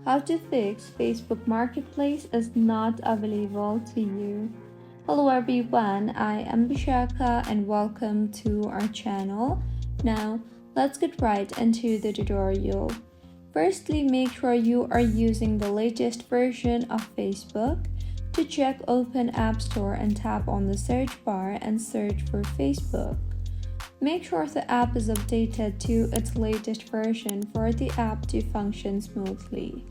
How to fix Facebook Marketplace is not available to you. Hello everyone, I am Bishaka and welcome to our channel. Now, let's get right into the tutorial. Firstly, make sure you are using the latest version of Facebook. To check, open App Store and tap on the search bar and search for Facebook. Make sure the app is updated to its latest version for the app to function smoothly.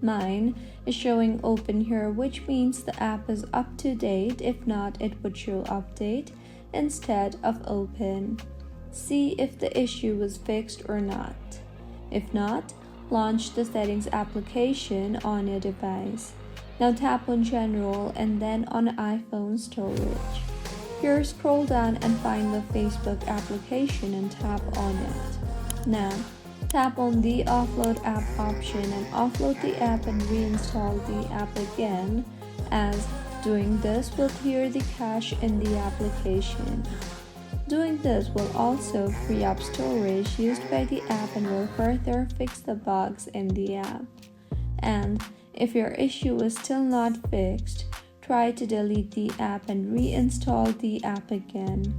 Mine is showing open here, which means the app is up to date. If not, it would show update instead of open. See if the issue was fixed or not. If not, launch the settings application on your device. Now tap on General and then on iPhone Storage. Here, scroll down and find the Facebook application and tap on it. Now, tap on the Offload App option and offload the app and reinstall the app again, as doing this will clear the cache in the application. Doing this will also free up storage used by the app and will further fix the bugs in the app. And if your issue is still not fixed, try to delete the app and reinstall the app again.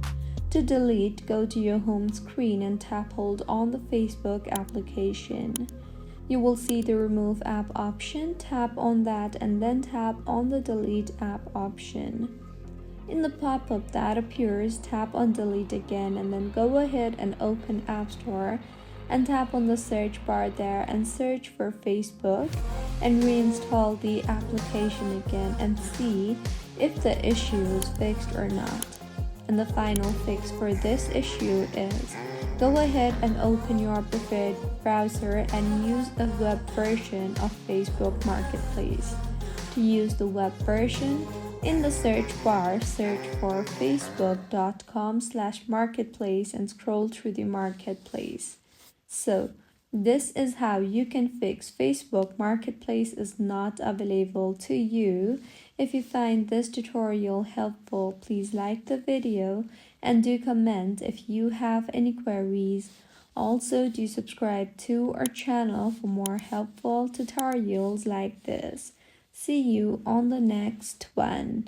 To delete, go to your home screen and tap hold on the Facebook application. You will see the Remove App option. Tap on that and then tap on the Delete App option. In the pop-up that appears, tap on Delete again and then go ahead and open App Store and tap on the search bar there and search for Facebook and reinstall the application again and see if the issue is fixed or not. And the final fix for this issue is go ahead and open your preferred browser and use a web version of Facebook Marketplace. To use the web version, in the search bar, search for facebook.com/marketplace and scroll through the marketplace. So, this is how you can fix Facebook Marketplace is not available to you. If you find this tutorial helpful, please like the video and do comment if you have any queries. Also, do subscribe to our channel for more helpful tutorials like this. See you on the next one.